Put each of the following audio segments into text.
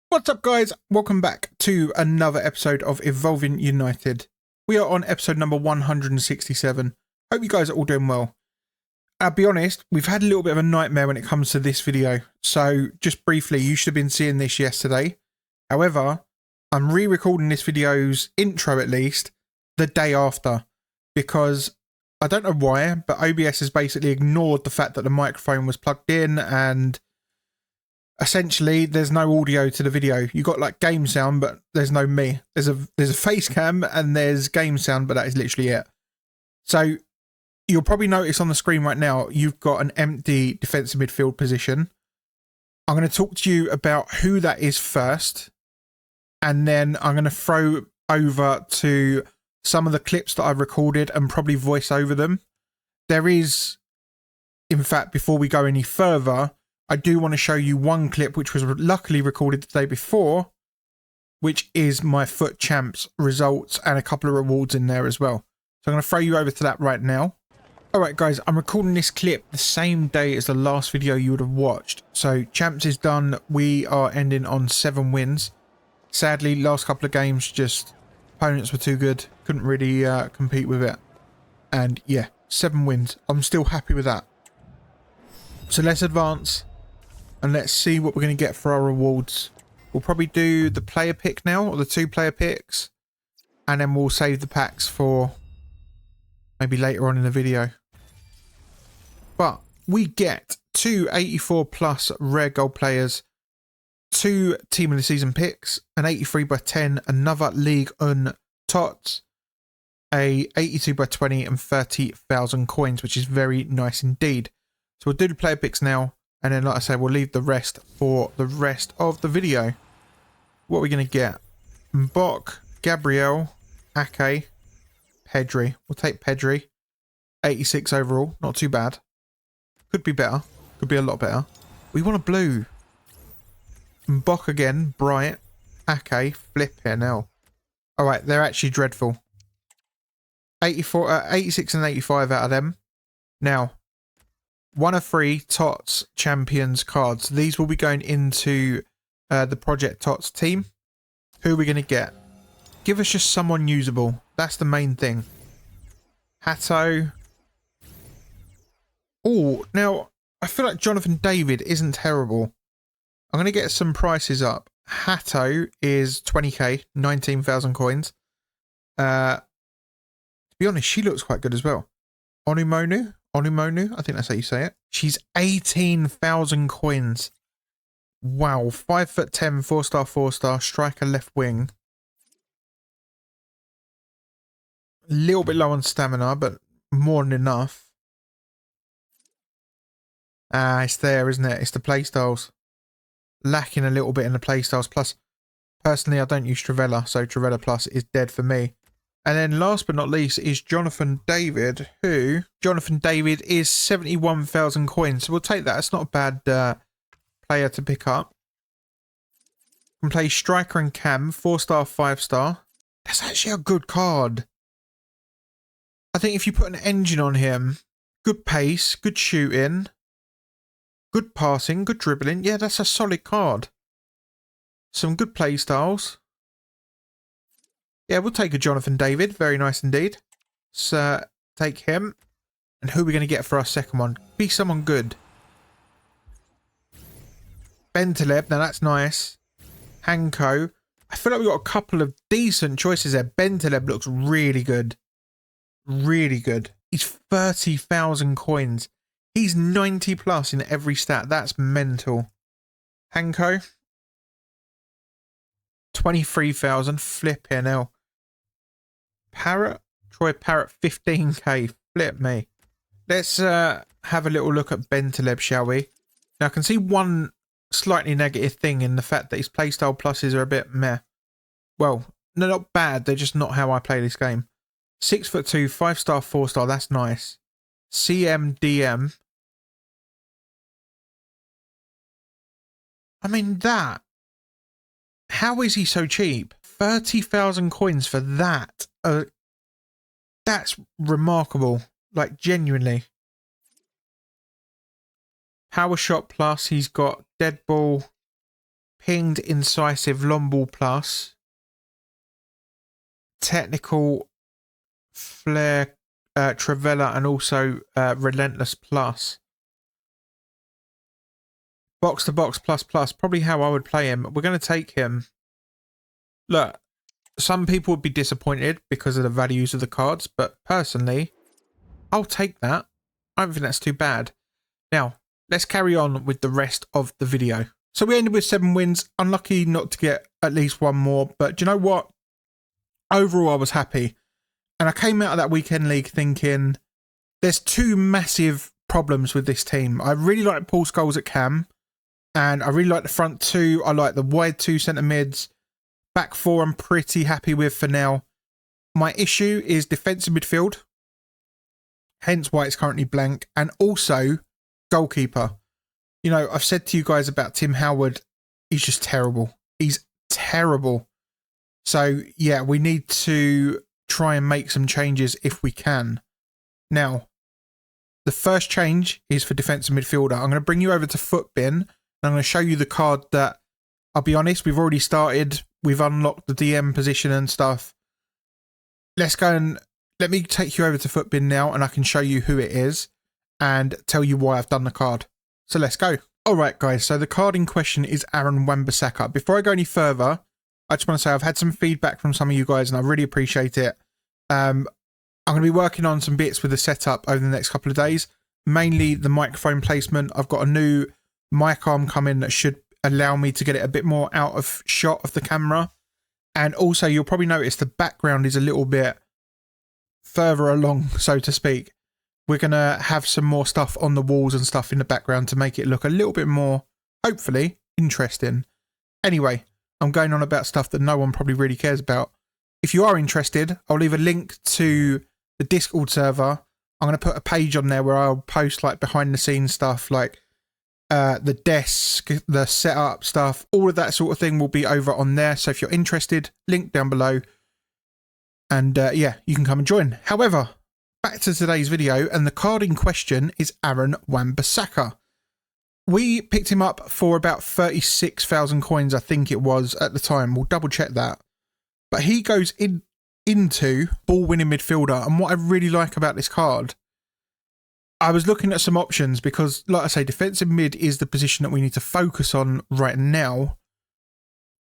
What's up, guys? Welcome back to another episode of Evolving United. We are on episode number 167. Hope you guys are all doing well. I'll be honest, we've had a little bit of a nightmare when it comes to this video. So just briefly, you should have been seeing this yesterday. However, I'm re-recording this video's intro at least the day after, because I don't know why, but OBS has basically ignored the fact that the microphone was plugged in, and essentially there's no audio to the video. You got like game sound, but there's no me. There's a face cam and there's game sound, but that is literally it. So you'll probably notice on the screen right now, you've got an empty defensive midfield position. I'm going to talk to you about who that is first, and then I'm going to throw over to some of the clips that I've recorded and probably voice over them. There is, in fact, before we go any further, I do want to show you one clip which was luckily recorded the day before, which is my Foot Champs results and a couple of rewards in there as well. So I'm going to throw you over to that right now. Alright guys, I'm recording this clip the same day as the last video you would have watched. So Champs is done. We are ending on 7 wins. Sadly, last couple of games, just opponents were too good. Couldn't really compete with it. And yeah, 7 wins. I'm still happy with that. So let's advance and let's see what we're going to get for our rewards. We'll probably do the player pick now, or the 2 player picks, and then we'll save the packs for maybe later on in the video. But we get 2 84 plus rare gold players, 2 team of the season picks, an 83 by 10, another league on TOTS, a 82 by 20 and 30,000 coins, which is very nice indeed. So we'll do the player picks now, and then like I said, we'll leave the rest for the rest of the video. What are we going to get? Mbok, Gabriel, Ake, Pedri. We'll take Pedri. 86 overall, not too bad. Could be better. Could be a lot better. We want a blue. Mbok again, bright. Ake, flipping hell. Alright, they're actually dreadful. 86 and 85 out of them. Now, 1 of 3 TOTS Champions cards. These will be going into the Project TOTS team. Who are we going to get? Give us just someone usable. That's the main thing. Hato. Oh, now, I feel like Jonathan David isn't terrible. I'm going to get some prices up. Hato is 20k, 19,000 coins. To be honest, she looks quite good as well. Onumonu, I think that's how you say it. She's 18,000 coins. Wow, 5'10", 4-star, 4-star, striker left wing. A little bit low on stamina, but more than enough. Ah, it's there, isn't it? It's the playstyles. Lacking a little bit in the playstyles. Plus, personally, I don't use Trivella, so Trivella Plus is dead for me. And then last but not least is Jonathan David, who... Jonathan David is 71,000 coins. So we'll take that. It's not a bad player to pick up. Can play striker and cam. 4-star, 5-star. That's actually a good card. I think if you put an engine on him, good pace, good shooting, good passing, good dribbling. Yeah, that's a solid card. Some good play styles. Yeah, we'll take a Jonathan David. Very nice indeed. So, take him. And who are we going to get for our second one? Be someone good. Bentaleb. Now, that's nice. Hanko. I feel like we've got a couple of decent choices there. Bentaleb looks really good. Really good. He's 30,000 coins. He's 90 plus in every stat. That's mental. Hanko. 23,000. Flipping hell. Parrot. Troy Parrot, 15k. Flip me. Let's have a little look at Bentaleb, shall we? Now, I can see one slightly negative thing in the fact that his playstyle pluses are a bit meh. Well, they're not bad. They're just not how I play this game. 6'2", 5-star, 4-star. That's nice. CMDM. I mean, that. How is he so cheap? 30,000 coins for that. That's remarkable. Like, genuinely. Power Shot Plus. He's got Dead Ball, pinged, incisive, long ball plus, technical, flair, Trivella, and also relentless plus. Box to box plus plus, probably how I would play him. We're going to take him. Look, some people would be disappointed because of the values of the cards, but personally, I'll take that. I don't think that's too bad. Now, let's carry on with the rest of the video. So we ended with 7 wins. Unlucky not to get at least one more, but do you know what? Overall, I was happy. And I came out of that weekend league thinking there's 2 massive problems with this team. I really like Paul Scholes at cam, and I really like the front 2. I like the wide 2 centre mids. Back 4 I'm pretty happy with for now. My issue is defensive midfield, hence why it's currently blank, and also goalkeeper. You know, I've said to you guys about Tim Howard, he's just terrible. He's terrible. So yeah, we need to try and make some changes if we can. Now, the first change is for defensive midfielder. I'm going to bring you over to Footbin, and I'm going to show you the card that, I'll be honest, we've already started. We've unlocked the DM position and stuff. Let's go and let me take you over to Footbin now, and I can show you who it is and tell you why I've done the card. So let's go. All right, guys. So the card in question is Wan-Bissaka. Before I go any further, I just want to say I've had some feedback from some of you guys, and I really appreciate it. I'm going to be working on some bits with the setup over the next couple of days, mainly the microphone placement. I've got a new mic arm coming that should allow me to get it a bit more out of shot of the camera. And also, you'll probably notice the background is a little bit further along, so to speak. We're going to have some more stuff on the walls and stuff in the background to make it look a little bit more, hopefully, interesting. Anyway, I'm going on about stuff that no one probably really cares about. If you are interested, I'll leave a link to the Discord server. I'm going to put a page on there where I'll post like behind the scenes stuff, like the desk, the setup stuff, all of that sort of thing will be over on there. So if you're interested, link down below. And yeah, you can come and join. However, back to today's video, and the card in question is Wan-Bissaka. We picked him up for about 36,000 coins, I think it was at the time. We'll double check that. But he goes into ball-winning midfielder. And what I really like about this card, I was looking at some options because, like I say, defensive mid is the position that we need to focus on right now.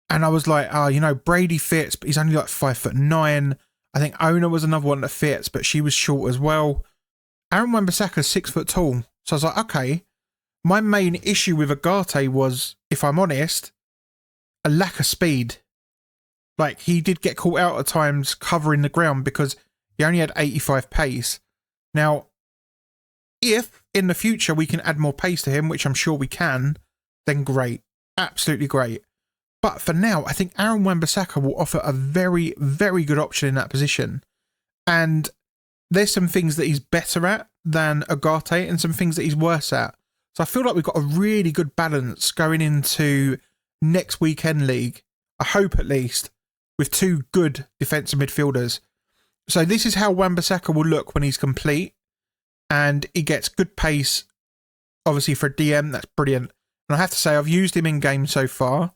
And I was like, oh, you know, Brady fits, but he's only like 5'9". I think Ona was another one that fits, but she was short as well. Wan-Bissaka is 6 foot tall. So I was like, okay. My main issue with Agate was, if I'm honest, a lack of speed. Like, he did get caught out at times covering the ground because he only had 85 pace. Now, if in the future we can add more pace to him, which I'm sure we can, then great. Absolutely great. But for now, I think Wan-Bissaka will offer a very, very good option in that position. And there's some things that he's better at than Agate and some things that he's worse at. So I feel like we've got a really good balance going into next weekend league. I hope at least, with 2 good defensive midfielders. So this is how Wan-Bissaka will look when he's complete. And he gets good pace. Obviously for a DM, that's brilliant. And I have to say, I've used him in game so far.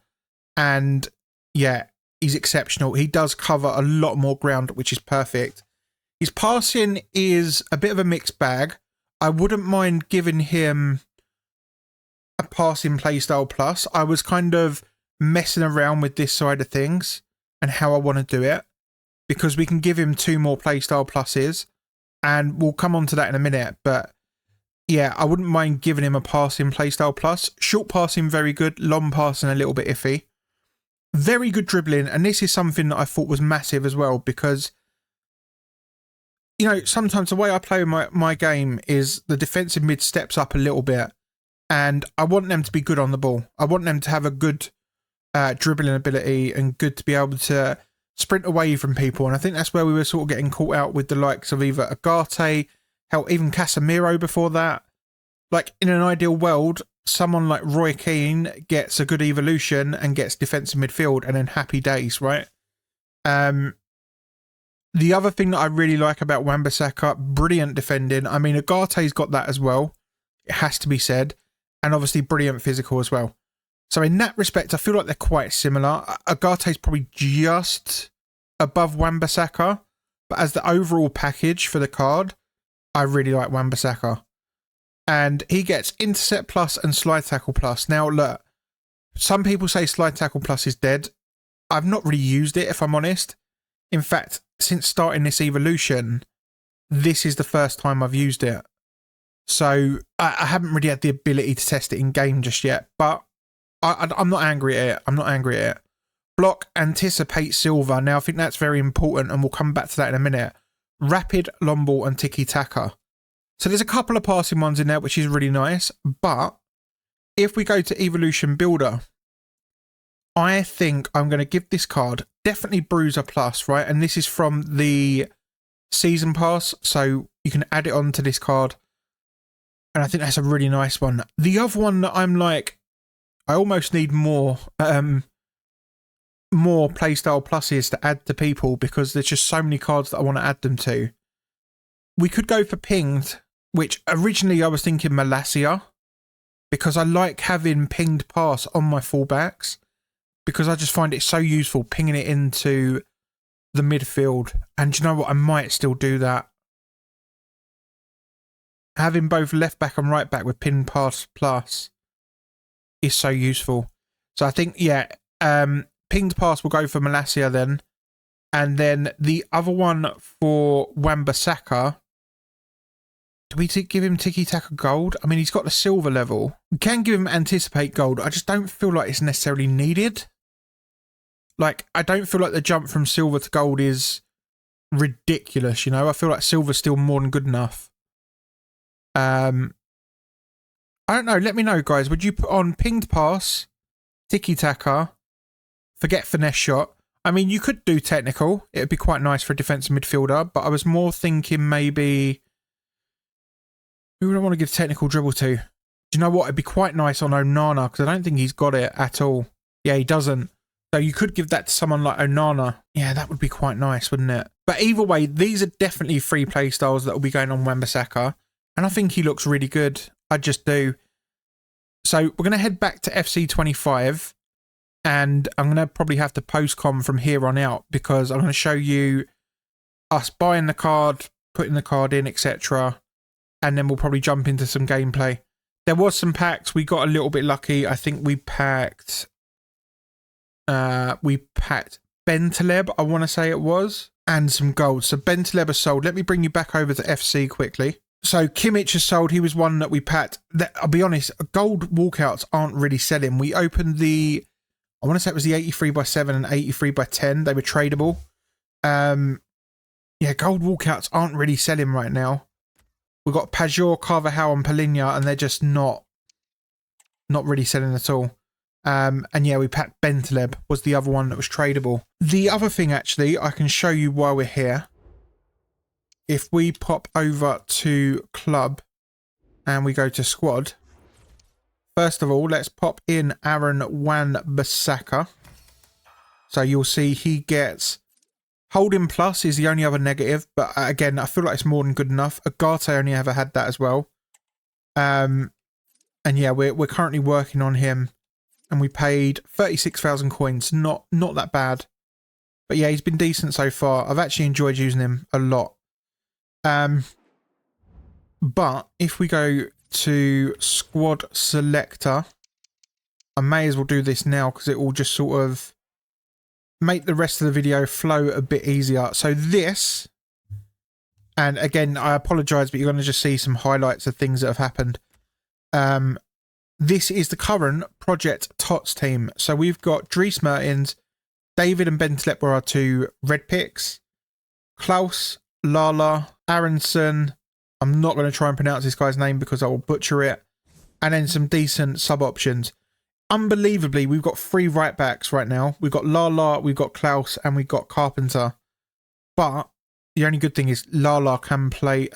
And yeah, he's exceptional. He does cover a lot more ground, which is perfect. His passing is a bit of a mixed bag. I wouldn't mind giving him a passing playstyle plus. I was kind of messing around with this side of things and how I want to do it, because we can give him 2 more playstyle pluses, and we'll come on to that in a minute. But yeah, I wouldn't mind giving him a passing playstyle plus. Short passing, very good. Long passing, a little bit iffy. Very good dribbling, and this is something that I thought was massive as well, because, you know, sometimes the way I play my game is the defensive mid steps up a little bit, and I want them to be good on the ball. I want them to have a good dribbling ability and good to be able to sprint away from people. And I think that's where we were sort of getting caught out with the likes of either Agate, hell, even Casemiro before that. Like, in an ideal world, someone like Roy Keane gets a good evolution and gets defensive midfield, and then happy days, right? The other thing that I really like about Wan-Bissaka, brilliant defending. I mean, Agate's got that as well. It has to be said. And obviously brilliant physical as well. So in that respect, I feel like they're quite similar. Agate's probably just above Wan-Bissaka, but as the overall package for the card, I really like Wan-Bissaka. And he gets Intercept Plus and Slide Tackle Plus. Now, look, some people say Slide Tackle Plus is dead. I've not really used it, if I'm honest. In fact, since starting this evolution, this is the first time I've used it. So I haven't really had the ability to test it in game just yet, but I'm not angry at it. I'm not angry at it. Block, Anticipate, Silver. Now, I think that's very important, and we'll come back to that in a minute. Rapid, Long Ball, and Tiki Taka. So there's a couple of passing ones in there, which is really nice. But if we go to Evolution Builder, I think I'm going to give this card definitely Bruiser Plus, right? And this is from the Season Pass, so you can add it on to this card. And I think that's a really nice one. The other one that I'm like, I almost need more playstyle pluses to add to people because there's just so many cards that I want to add them to. We could go for Pinged, which originally I was thinking Malacia, because I like having Pinged Pass on my fullbacks, because I just find it so useful pinging it into the midfield. And you know what? I might still do that. Having both left back and right back with Pin Pass Plus is so useful. So I think, yeah, Pinged Pass will go for Malacia then. And then the other one for Wan-Bissaka, do we give him Tiki Taka Gold? I mean, he's got the silver level. We can give him Anticipate Gold. I just don't feel like it's necessarily needed. Like, I don't feel like the jump from silver to gold is ridiculous, you know? I feel like silver's still more than good enough. I don't know. Let me know, guys. Would you put on Pinged Pass, Tiki Taka, forget Finesse Shot? I mean, you could do Technical. It would be quite nice for a defensive midfielder, but I was more thinking maybe... Who would I want to give Technical Dribble to? Do you know what? It'd be quite nice on Onana, because I don't think he's got it at all. Yeah, he doesn't. So you could give that to someone like Onana. Yeah, that would be quite nice, wouldn't it? But either way, these are definitely free play styles that will be going on Wan-Bissaka. And I think he looks really good. I just do. So we're going to head back to FC25. And I'm going to probably have to post-com from here on out, because I'm going to show you us buying the card, putting the card in, etc. And then we'll probably jump into some gameplay. There was some packs. We got a little bit lucky. I think we packed... Bentaleb, I want to say it was, and some gold. So Bentaleb is sold. Let me bring you back over to FC quickly. So Kimmich is sold. He was one that we packed. I'll be honest, gold walkouts aren't really selling. We opened the, I want to say it was the 83x7 and 83x10. They were tradable. Yeah, gold walkouts aren't really selling right now. We've got Pajor, Carvajal, and Palinha, and they're just not really selling at all. And yeah, we packed Bentaleb was the other one that was tradable. The other thing, actually, I can show you while we're here. If we pop over to club and we go to squad, first of all, let's pop in Aaron Wan-Bissaka. So you'll see he gets holding plus is the only other negative, but again, I feel like it's more than good enough. Agate only ever had that as well. And yeah, we're currently working on him. And we paid 36,000 coins. Not that bad. But yeah, he's been decent so far. I've actually enjoyed using him a lot. But if we go to squad selector, I may as well do this now because it will just sort of make the rest of the video flow a bit easier. So this, and again, I apologise, but you're going to just see some highlights of things that have happened. This is the current Project TOTS team. So we've got Dries Mertens, David and Bentaleb were our two red picks. Klaus, Lala, Aronson. I'm not going to try and pronounce this guy's name because I will butcher it. And then some decent sub options. Unbelievably, we've got 3 right backs right now. We've got Lala, we've got Klaus, and we've got Carpenter. But the only good thing is Lala can play...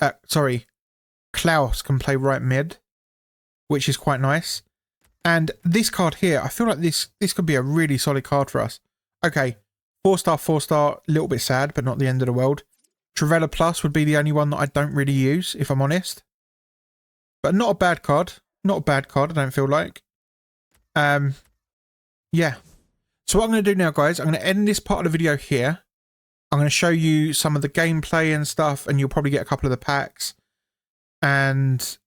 Klaus can play right mid, which is quite nice. And this card here, I feel like this could be a really solid card for us. Okay, 4-star, 4-star, a little bit sad, but not the end of the world. Trivela Plus would be the only one that I don't really use, if I'm honest. But not a bad card. Not a bad card, I don't feel like. yeah. So what I'm going to do now, guys, I'm going to end this part of the video here. I'm going to show you some of the gameplay and stuff, and you'll probably get a couple of the packs. And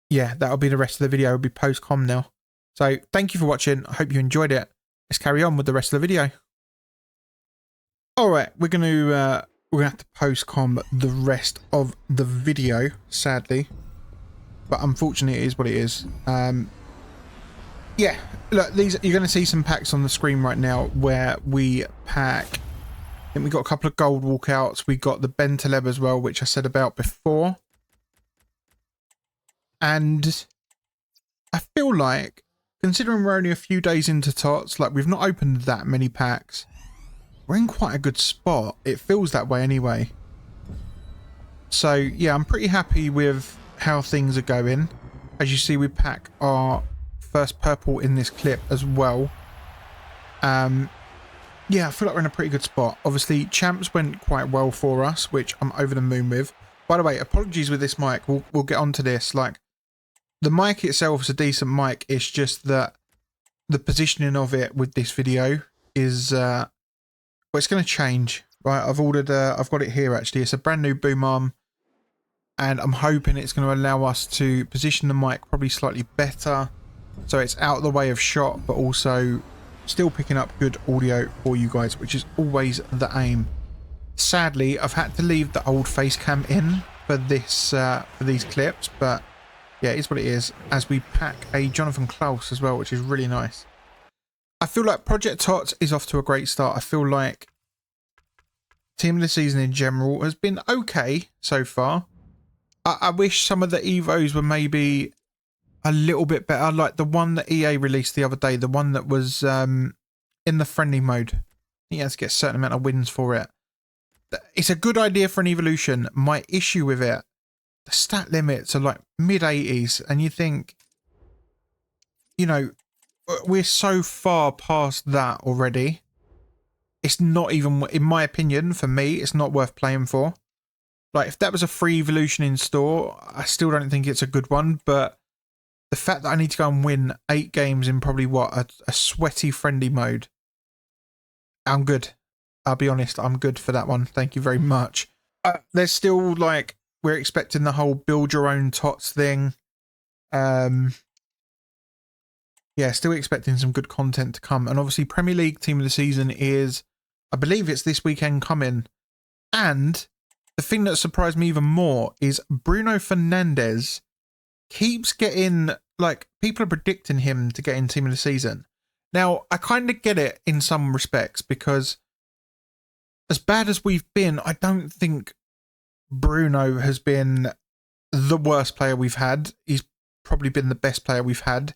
yeah, that'll be the rest of the video. It'll be post-com now. So thank you for watching. I hope you enjoyed it. Let's carry on with the rest of the video. All right, we're gonna have to post-com the rest of the video, sadly, but unfortunately, it is what it is. Yeah, look, these you're gonna see some packs on the screen right now where we pack. I think we got a couple of gold walkouts. We got the Bentaleb as well, which I said about before, and I feel like, considering we're only a few days into TOTS, like we've not opened that many packs. We're in quite a good spot. It feels that way anyway. So yeah, I'm pretty happy with how things are going. As you see, we pack our first purple in this clip as well. Yeah, I feel like we're in a pretty good spot. Obviously, champs went quite well for us, which I'm over the moon with. By the way, apologies with this mic. We'll get onto this. Like, the mic itself is a decent mic. It's just that the positioning of it with this video is well, it's going to change, right? I've got it here actually. It's a brand new boom arm, and I'm hoping it's going to allow us to position the mic probably slightly better, so it's out of the way of shot, but also still picking up good audio for you guys, which is always the aim. Sadly, I've had to leave the old face cam in for this for these clips, but yeah, it is what it is. As we pack a Jonathan Klaus as well, which is really nice. I feel like Project TOTS is off to a great start. I feel like Team of the Season in general has been okay so far. I wish some of the Evos were maybe a little bit better. Like the one that EA released the other day, the one that was in the friendly mode. I think you have to get a certain amount of wins for it. It's a good idea for an evolution. My issue with it, the stat limits are like mid-80s, and you think, you know, we're so far past that already. It's not even, in my opinion, for me, it's not worth playing for. Like, if that was a free evolution in store, I still don't think it's a good one, but the fact that I need to go and win 8 games in probably, what, a sweaty friendly mode, I'm good. I'll be honest, I'm good for that one. Thank you very much. There's still, like, we're expecting the whole build your own TOTS thing. Yeah, still expecting some good content to come. And obviously Premier League Team of the Season is, I believe it's this weekend coming. And the thing that surprised me even more is Bruno Fernandes keeps getting, like, people are predicting him to get in Team of the Season. Now, I kind of get it in some respects, because as bad as we've been, I don't think Bruno has been the worst player we've had. He's probably been the best player we've had.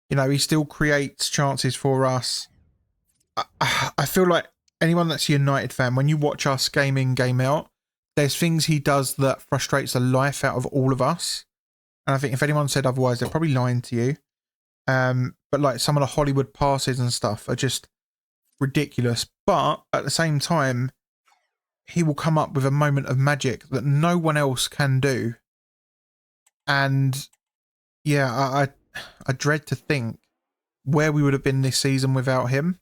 You know, he still creates chances for us. I feel like anyone that's a United fan, when you watch us game in, game out, there's things he does that frustrates the life out of all of us. And I think if anyone said otherwise, they're probably lying to you. But like some of the Hollywood passes and stuff are just ridiculous. But at the same time, he will come up with a moment of magic that no one else can do. And yeah, I dread to think where we would have been this season without him.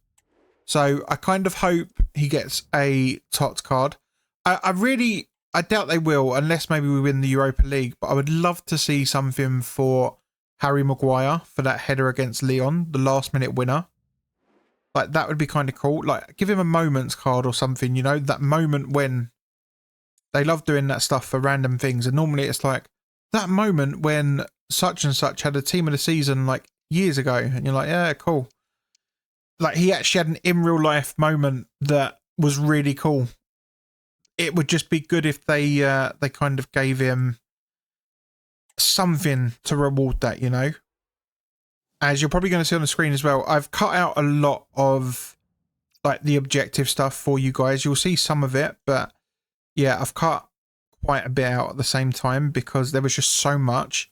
So I kind of hope he gets a TOTS card. I doubt they will, unless maybe we win the Europa League, but I would love to see something for Harry Maguire for that header against Lyon, the last minute winner. Like, that would be kind of cool. Like, give him a moments card or something, you know, that moment when they love doing that stuff for random things. And normally it's like that moment when such and such had a Team of the Season like years ago, and you're like, yeah, cool. Like, he actually had an in real life moment that was really cool. It would just be good if they kind of gave him something to reward that, you know. As you're probably going to see on the screen as well, I've cut out a lot of like the objective stuff for you guys. You'll see some of it, but yeah, I've cut quite a bit out at the same time because there was just so much.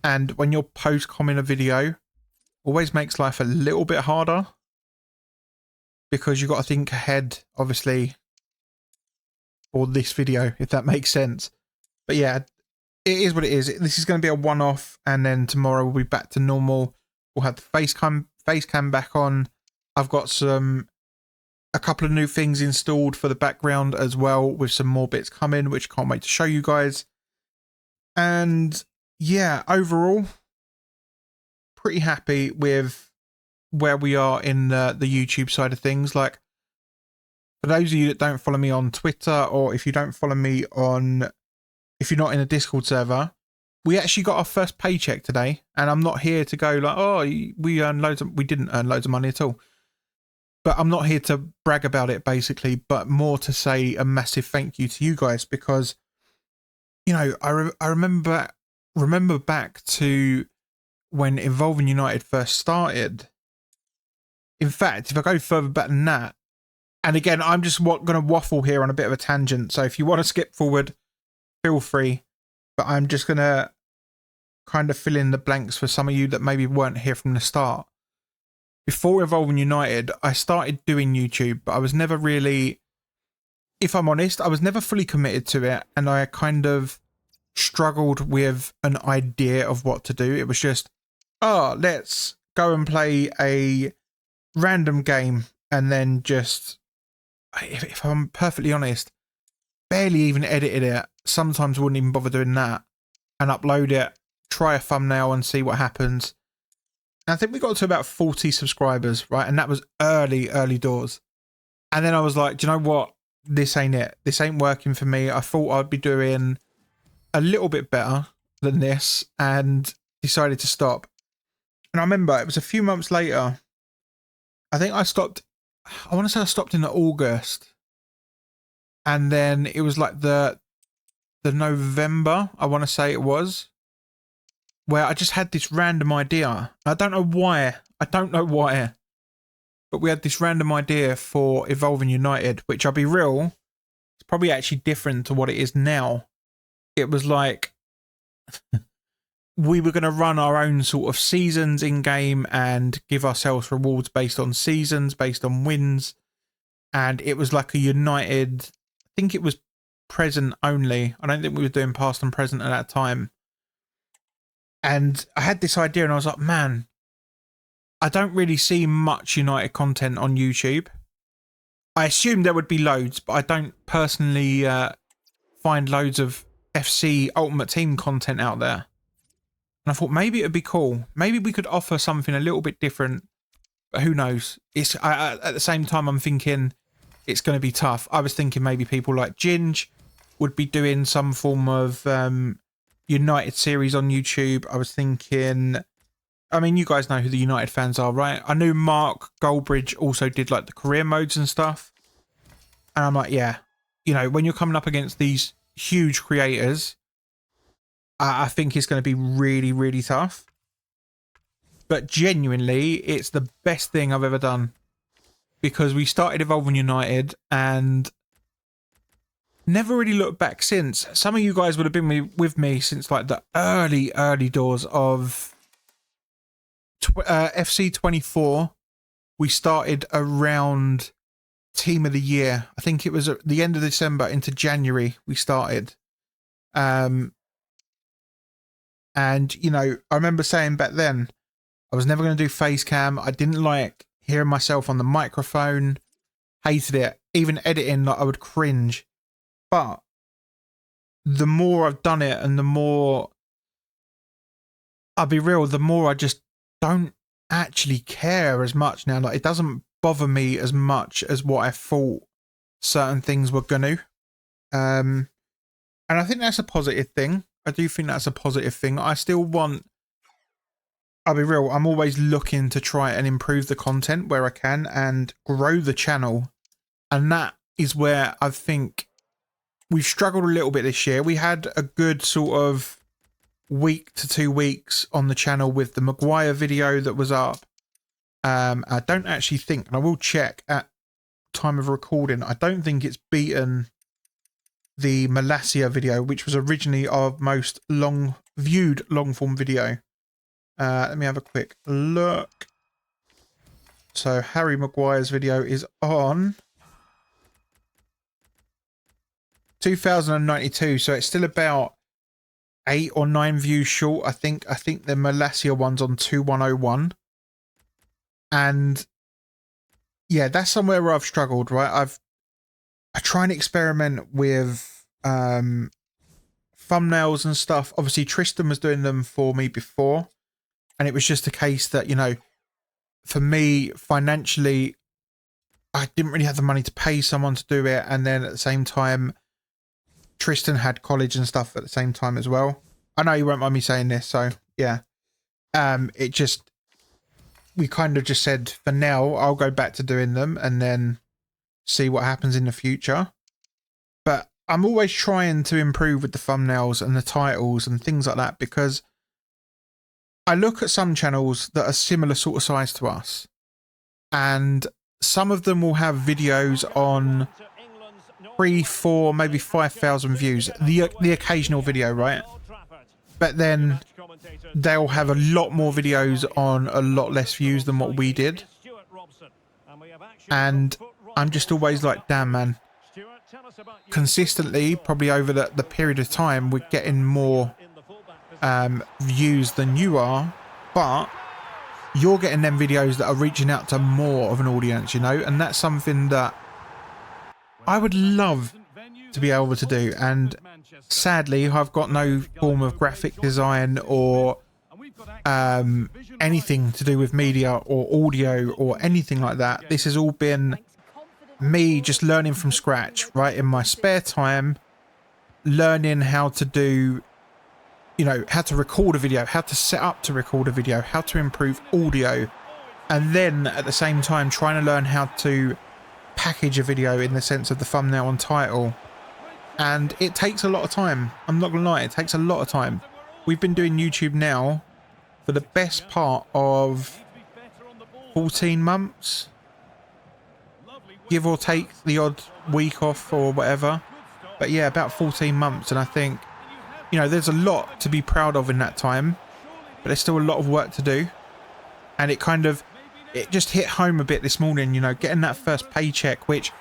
And when you're post-commenting a video, always makes life a little bit harder because you've got to think ahead, obviously, for this video, if that makes sense. But yeah, it is what it is. This is going to be a one-off, and then tomorrow we'll be back to normal. We'll have the face cam back on, I've got a couple of new things installed for the background as well, with some more bits coming, which can't wait to show you guys. And yeah, overall, pretty happy with where we are in the YouTube side of things. Like, for those of you that don't follow me on Twitter, or if you don't follow me on, if you're not in a Discord server, we actually got our first paycheck today, and I'm not here to go like, oh, we earned loads of, we didn't earn loads of money at all. But I'm not here to brag about it, basically, but more to say a massive thank you to you guys, because, you know, I remember back to when Evolving United first started. In fact, if I go further back than that, and again, I'm just going to waffle here on a bit of a tangent, so if you want to skip forward, feel free, but I'm just going to kind of fill in the blanks for some of you that maybe weren't here from the start. Before Evolving United, I started doing YouTube, but I was never really, if I'm honest, I was never fully committed to it, and I kind of struggled with an idea of what to do. It was just, oh, let's go and play a random game, and then just, if I'm perfectly honest, barely even edited it. Sometimes wouldn't even bother doing that, and upload it, try a thumbnail and see what happens. And I think we got to about 40 subscribers, right? And that was early doors. And then I was like, do you know what? This ain't it. This ain't working for me. I thought I'd be doing a little bit better than this, and decided to stop. And I remember it was a few months later. I think I stopped, I want to say I stopped in August. And then it was like the November, I want to say it was, where I just had this random idea. I don't know why. But we had this random idea for Evolving United, which, I'll be real, it's probably actually different to what it is now. It was like we were going to run our own sort of seasons in game and give ourselves rewards based on seasons, based on wins. And it was like a United, I think it was present only. I don't think we were doing past and present at that time. And I had this idea, and I was like, man, I don't really see much United content on YouTube. I assume there would be loads, but I don't personally find loads of FC Ultimate Team content out there. And I thought maybe it would be cool. Maybe we could offer something a little bit different, but who knows? At the same time, I'm thinking it's going to be tough. I was thinking maybe people like Ginge would be doing some form of United series on YouTube. I was thinking, I mean, you guys know who the United fans are, right? I knew Mark Goldbridge also did like the career modes and stuff. And I'm like, yeah, you know, when you're coming up against these huge creators, I think it's going to be really tough. But genuinely, it's the best thing I've ever done, because we started Evolving United and never really looked back since. Some of you guys would have been with me since like the early doors of FC 24. We started around Team of the Year. I think it was at the end of December into January we started. And, you know, I remember saying back then, I was never going to do face cam. I didn't like hearing myself on the microphone. Hated it. Even editing, like, I would cringe. But the more I've done it, and the more, I'll be real, the more I just don't actually care as much now. Like, it doesn't bother me as much as what I thought certain things were going to. And I think that's a positive thing. I do think that's a positive thing. I still want, I'll be real, I'm always looking to try and improve the content where I can and grow the channel. And that is where I think we've struggled a little bit this year. We had a good sort of week to 2 weeks on the channel with the Maguire video that was up. I don't actually think, and I will check at time of recording, I don't think it's beaten the Malasia video, which was originally our most viewed long form video. Let me have a quick look. So Harry Maguire's video is on 2092, so it's still about 8 or 9 views short. I think the Malasia one's on 2101. And yeah, that's somewhere where I've struggled, right? I try and experiment with thumbnails and stuff. Obviously, Tristan was doing them for me before, and it was just a case that, you know, for me, financially, I didn't really have the money to pay someone to do it, and then at the same time, Tristan had college and stuff at the same time as well. I know you won't mind me saying this, so yeah. It just, we kind of just said, for now, I'll go back to doing them and then see what happens in the future. But I'm always trying to improve with the thumbnails and the titles and things like that, because I look at some channels that are similar sort of size to us, and some of them will have videos on 3, 4, maybe 5,000 views, the occasional video, right? But then they'll have a lot more videos on a lot less views than what we did. And I'm just always like, damn, man. Consistently, probably over the period of time, we're getting more views than you are, but you're getting them videos that are reaching out to more of an audience, you know, and that's something that I would love to be able to do. And sadly, I've got no form of graphic design or anything to do with media or audio or anything like that. This has all been me just learning from scratch, right, in my spare time, learning how to do, you know, how to record a video, how to set up to record a video, how to improve audio, and then at the same time trying to learn how to package a video in the sense of the thumbnail and title. And it takes a lot of time. I'm not gonna lie, it takes a lot of time. We've been doing YouTube now for the best part of 14 months, give or take the odd week off or whatever. But yeah, about 14 months. And I think, you know, there's a lot to be proud of in that time, but there's still a lot of work to do. And it kind of, it just hit home a bit this morning, you know, getting that first paycheck, which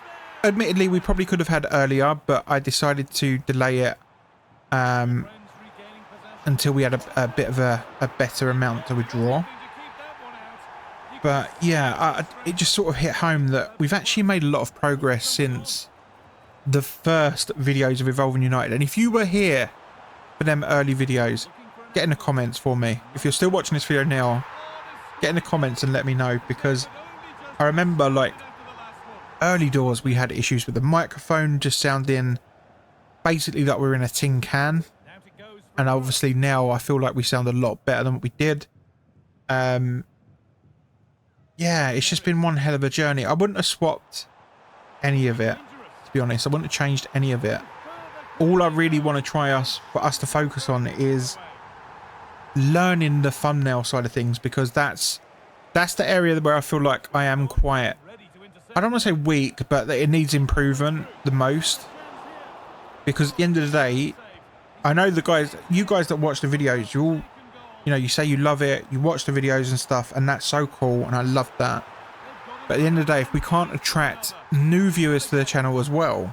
admittedly we probably could have had earlier, but I decided to delay it until we had a bit of a better amount to withdraw. But yeah, it just sort of hit home that we've actually made a lot of progress since the first videos of Evolving United. And if you were here for them early videos, get in the comments for me. If you're still watching this video now, get in the comments and let me know, because I remember, like, early doors we had issues with the microphone just sounding basically like we're in a tin can, and obviously now I feel like we sound a lot better than what we did. Yeah, it's just been one hell of a journey. I wouldn't have swapped any of it, to be honest. I wouldn't have changed any of it. All I really want to for us to focus on is learning the thumbnail side of things, because that's the area where I feel like I am quite, I don't want to say weak, but that it needs improvement the most. Because at the end of the day, I know you guys that watch the videos, you all, you know, you say you love it, you watch the videos and stuff, and that's so cool, and I love that. But at the end of the day, if we can't attract new viewers to the channel as well,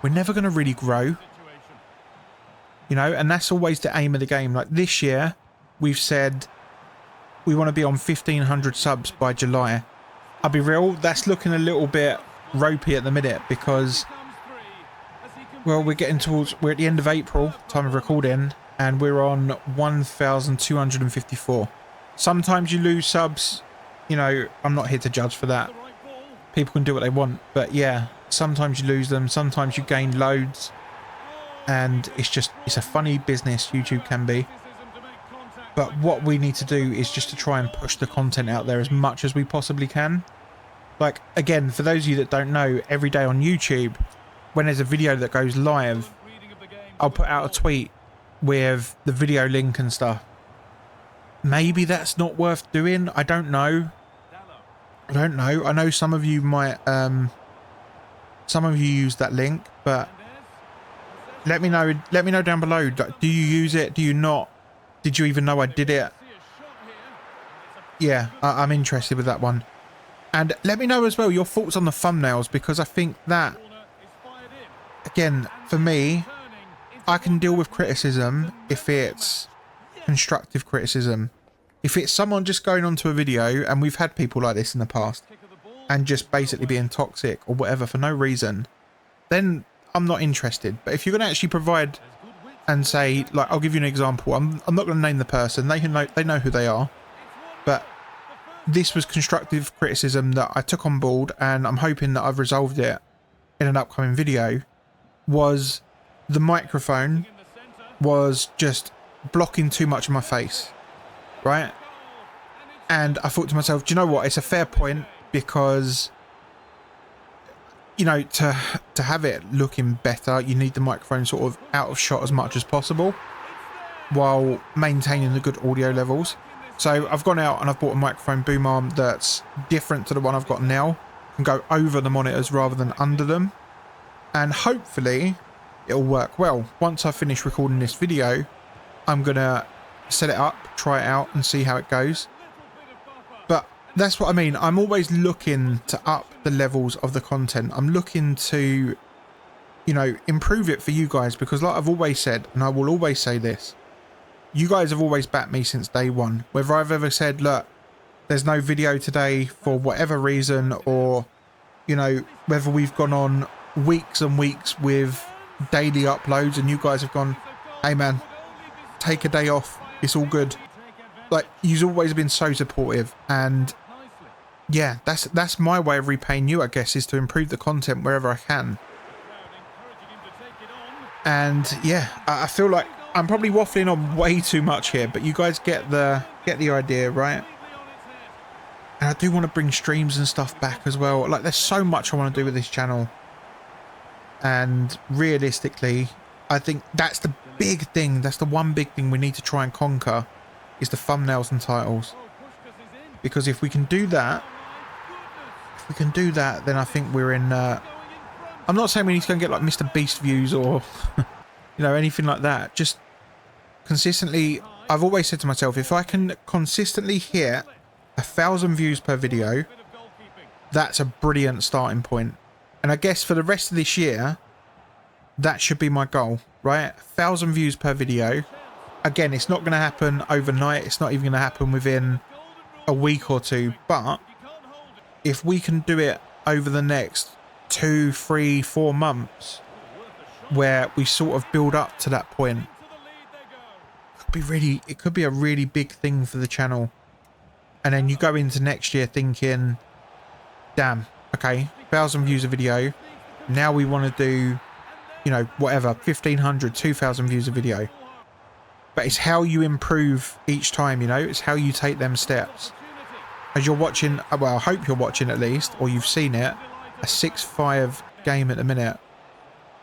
we're never going to really grow. You know, and that's always the aim of the game. Like this year, we've said we want to be on 1,500 subs by July. I'll be real, that's looking a little bit ropey at the minute, because, well, we're at the end of April, time of recording, and we're on 1,254. Sometimes you lose subs, you know, I'm not here to judge for that. People can do what they want, but yeah, sometimes you lose them, sometimes you gain loads, and it's a funny business, YouTube can be. But what we need to do is just to try and push the content out there as much as we possibly can. Like, again, for those of you that don't know, every day on YouTube, when there's a video that goes live, I'll put out a tweet with the video link and stuff. Maybe that's not worth doing. I don't know. I know some of you might, some of you use that link, but let me know down below. Do you use it? Do you not? Did you even know I did it? Yeah, I'm interested with that one. And let me know as well your thoughts on the thumbnails, because I think that, again, for me, I can deal with criticism if it's constructive criticism. If it's someone just going onto a video, and we've had people like this in the past, and just basically being toxic or whatever for no reason, then I'm not interested. But if you're going to actually provide and say, like, I'll give you an example. I'm not going to name the person. They know who they are. But this was constructive criticism that I took on board, and I'm hoping that I've resolved it in an upcoming video. Was the microphone was just blocking too much of my face, right? And I thought to myself, do you know what? It's a fair point, because, you know, to have it looking better, you need the microphone sort of out of shot as much as possible while maintaining the good audio levels. So I've gone out and I've bought a microphone boom arm that's different to the one I've got now, and go over the monitors rather than under them, and hopefully it'll work well. Once I finish recording this video, I'm gonna set it up, try it out, and see how it goes. But that's what I mean. I'm always looking to up the levels of the content. I'm looking to, you know, improve it for you guys, because like I've always said, and I will always say this, you guys have always backed me since day one. Whether I've ever said, look, there's no video today for whatever reason, or, you know, whether we've gone on weeks and weeks with daily uploads and you guys have gone, hey man, take a day off, it's all good. Like, you've always been so supportive, and yeah, that's my way of repaying you, I guess, is to improve the content wherever I can. And yeah, I feel like I'm probably waffling on way too much here, but you guys get the idea, right? And I do want to bring streams and stuff back as well. Like, there's so much I want to do with this channel, and realistically, I think that's the big thing. That's the one big thing we need to try and conquer, is the thumbnails and titles. Because if we can do that, then I think we're in. I'm not saying we need to go and get like Mr. Beast views or you know, anything like that. Just consistently, I've always said to myself, if I can consistently hit 1,000 views per video, that's a brilliant starting point. And I guess for the rest of this year, that should be my goal, right? 1,000 views per video. Again, it's not going to happen overnight. It's not even going to happen within a week or two. But if we can do it over the next 2, 3, 4 months, where we sort of build up to that point, it could be a really big thing for the channel. And then you go into next year thinking, damn, okay, 1,000 views a video. Now we want to do, you know, whatever, 1,500, 2,000 views a video. But it's how you improve each time, you know, it's how you take them steps. As you're watching, well, I hope you're watching at least, or you've seen it, a 6-5 game at the minute.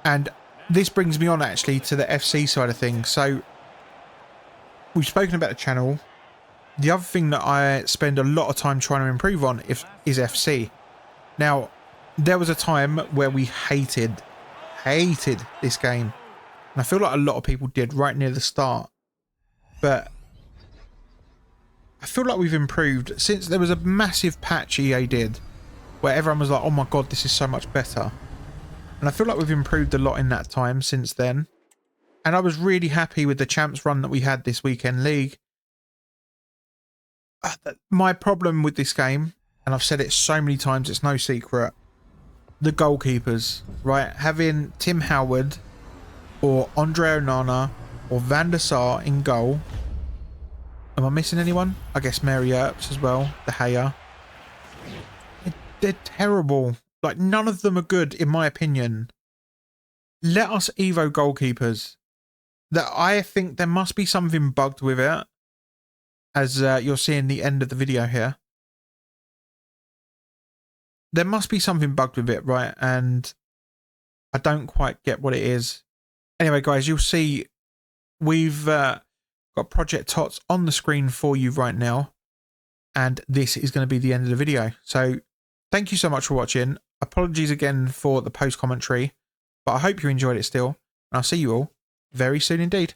And this brings me on actually to the FC side of things. So we've spoken about the channel. The other thing that I spend a lot of time trying to improve on is FC. Now, there was a time where we hated this game. And I feel like a lot of people did right near the start. But I feel like we've improved since there was a massive patch EA did, where everyone was like, oh my god, this is so much better. And I feel like we've improved a lot in that time since then. And I was really happy with the champs run that we had this weekend league. My problem with this game, and I've said it so many times, it's no secret, the goalkeepers, right? Having Tim Howard or Andre Onana or Van der Sar in goal. Am I missing anyone? I guess Mary Earps as well, the Haya. They're terrible. Like, none of them are good, in my opinion. Let us Evo goalkeepers. That I think there must be something bugged with it, as you're seeing the end of the video here. There must be something bugged with it, right? And I don't quite get what it is. Anyway, guys, you'll see we've got Project TOTS on the screen for you right now. And this is going to be the end of the video. So thank you so much for watching. Apologies again for the post commentary, but I hope you enjoyed it still. And I'll see you all very soon indeed.